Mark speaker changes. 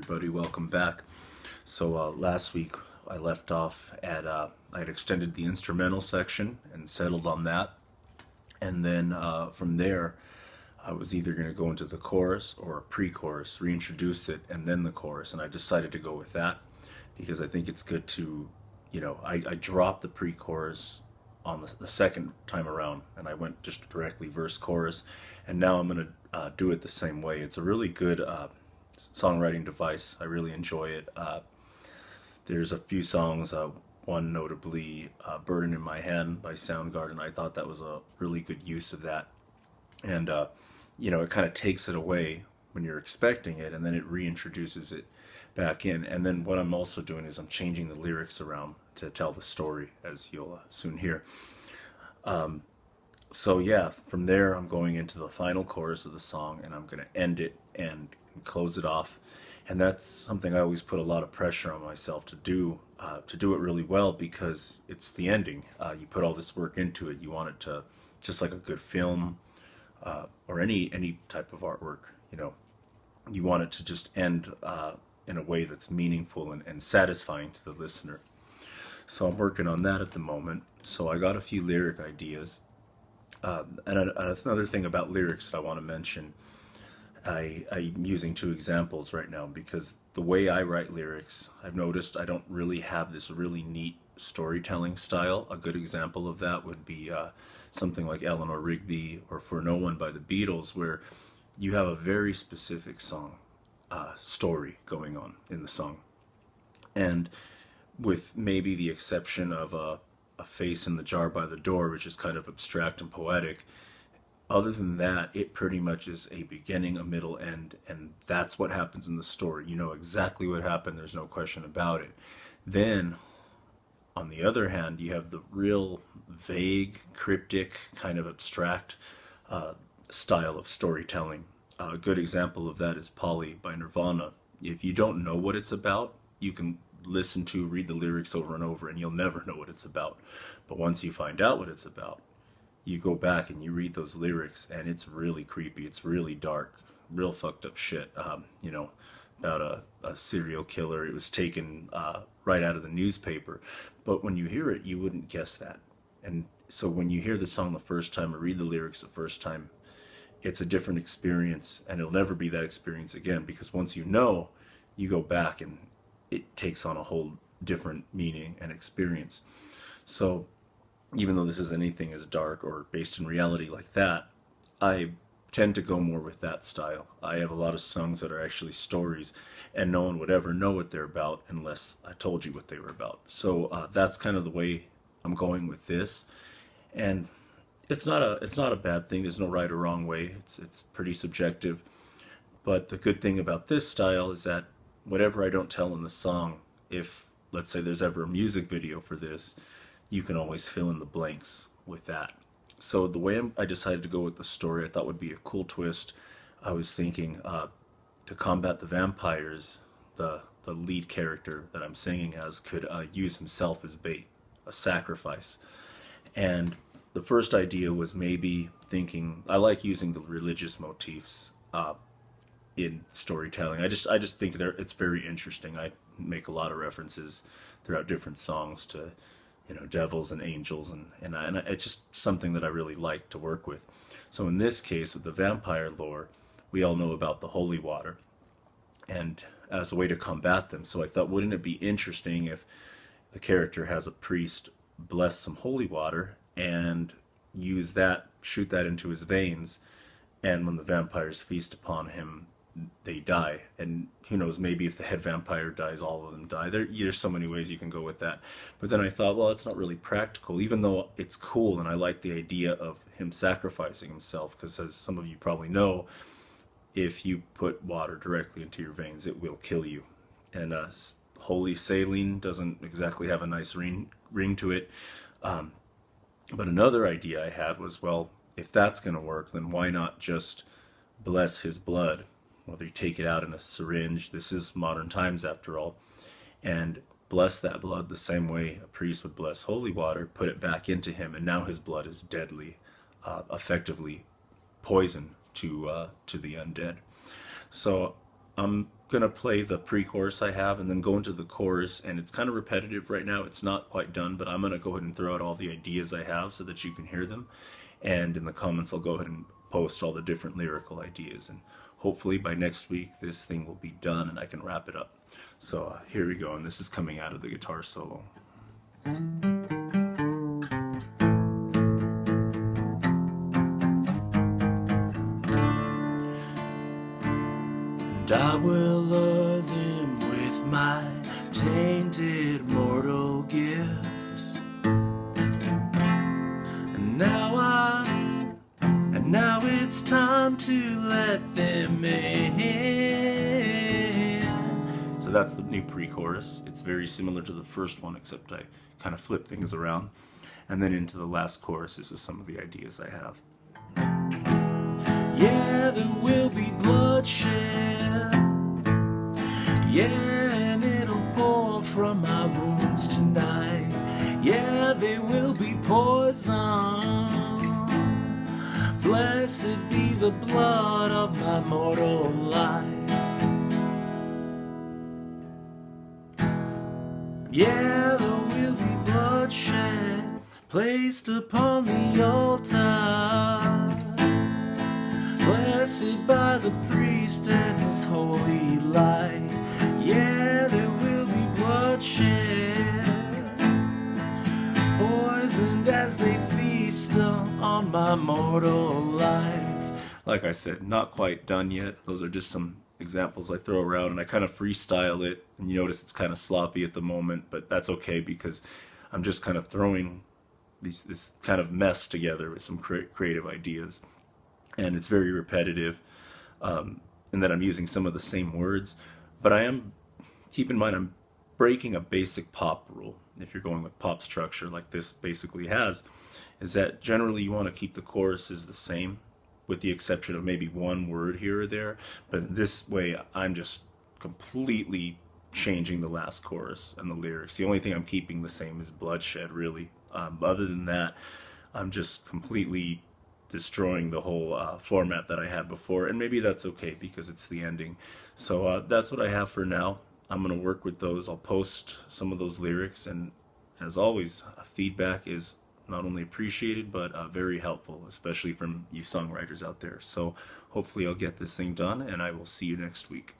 Speaker 1: everybody, welcome back. So last week I left off at I had extended the instrumental section and settled on that, and then from there I was either going to go into the chorus or a pre-chorus, reintroduce it, and then the chorus. And I decided to go with that because I think it's good to, I dropped the pre-chorus on the second time around, and I went just directly verse chorus, and now I'm going to do it the same way. It's a really good songwriting device. I really enjoy it. There's a few songs, one notably Burden in My Hand by Soundgarden. I thought that was a really good use of that. And, it kind of takes it away when you're expecting it, and then it reintroduces it back in. And then what I'm also doing is I'm changing the lyrics around to tell the story, as you'll soon hear. So yeah, from there I'm going into the final chorus of the song, and I'm going to end it and close it off. And that's something I always put a lot of pressure on myself to do it really well, because it's the ending. You put all this work into it. You want it to, just like a good film or any type of artwork, you want it to just end in a way that's meaningful and satisfying to the listener. So I'm working on that at the moment. So I got a few lyric ideas. And another thing about lyrics that I want to mention, I'm using two examples right now because the way I write lyrics, I've noticed I don't really have this really neat storytelling style. A good example of that would be something like Eleanor Rigby or For No One by the Beatles, where you have a very specific song story going on in the song. And with maybe the exception of a face in the jar by the door, which is kind of abstract and poetic, other than that, it pretty much is a beginning, a middle, end, and that's what happens in the story. You know exactly what happened, there's no question about it. Then, on the other hand, you have the real vague, cryptic, kind of abstract style of storytelling. A good example of that is Polly by Nirvana. If you don't know what it's about, you can read the lyrics over and over, and you'll never know what it's about. But once you find out what it's about, you go back and you read those lyrics, and it's really creepy. It's really dark, real fucked up shit. About a serial killer. It was taken right out of the newspaper. But when you hear it, you wouldn't guess that. And so when you hear the song the first time or read the lyrics the first time, it's a different experience, and it'll never be that experience again, because once you know, you go back and it takes on a whole different meaning and experience. So even though this is anything as dark or based in reality like that, I tend to go more with that style. I have a lot of songs that are actually stories, and no one would ever know what they're about unless I told you what they were about. So that's kind of the way I'm going with this, and it's not a bad thing. There's no right or wrong way. It's pretty subjective. But the good thing about this style is that whatever I don't tell in the song, if let's say there's ever a music video for this, you can always fill in the blanks with that. So the way I decided to go with the story, I thought would be a cool twist. I was thinking to combat the vampires, the lead character that I'm singing as could use himself as bait, a sacrifice. And the first idea was maybe thinking, I like using the religious motifs in storytelling. I just think it's very interesting. I make a lot of references throughout different songs to devils and angels, and it's just something that I really like to work with. So in this case, with the vampire lore, we all know about the holy water, and as a way to combat them. So I thought, wouldn't it be interesting if the character has a priest bless some holy water and use that, shoot that into his veins, and when the vampires feast upon him, they die. And who knows, maybe if the head vampire dies, all of them die. There's so many ways you can go with that. But then I thought, well, it's not really practical, even though it's cool, and I like the idea of him sacrificing himself, because as some of you probably know, if you put water directly into your veins, it will kill you. And holy saline doesn't exactly have a nice ring to it. But another idea I had was, well, if that's going to work, then why not just bless his blood? Whether you take it out in a syringe, this is modern times after all, and bless that blood the same way a priest would bless holy water, put it back into him, and now his blood is deadly, effectively poison to the undead. So I'm gonna play the pre-chorus I have and then go into the chorus, and it's kind of repetitive right now. It's not quite done, but I'm gonna go ahead and throw out all the ideas I have so that you can hear them. And in the comments, I'll go ahead and post all the different lyrical ideas, and hopefully by next week this thing will be done and I can wrap it up. So here we go, and this is coming out of the guitar solo. And I will lure them with my tainted mortal gift. And now it's time to let them in. So that's the new pre-chorus. It's very similar to the first one, except I kind of flip things around. And then into the last chorus, this is some of the ideas I have. Yeah, there will be bloodshed. Yeah, and it'll pour from my wounds tonight. Yeah, there will be poison. Blessed be the blood of my mortal life. Yeah, there will be bloodshed placed upon the altar. Blessed by the priest and his holy light. Yeah, there will be bloodshed, poisoned as they feast on my mortal life. Like I said, not quite done yet. Those are just some examples I throw around, and I kind of freestyle it, and you notice it's kind of sloppy at the moment, but that's okay because I'm just kind of throwing this kind of mess together with some creative ideas. And it's very repetitive, and that I'm using some of the same words, but keep in mind, I'm breaking a basic pop rule. If you're going with pop structure like this basically has, is that generally you want to keep the choruses the same, with the exception of maybe one word here or there, but this way I'm just completely changing the last chorus and the lyrics. The only thing I'm keeping the same is bloodshed, really. Other than that, I'm just completely destroying the whole format that I had before, and maybe that's okay because it's the ending. So that's what I have for now. I'm going to work with those. I'll post some of those lyrics, and as always, feedback is not only appreciated but very helpful, especially from you songwriters out there. So hopefully I'll get this thing done, and I will see you next week.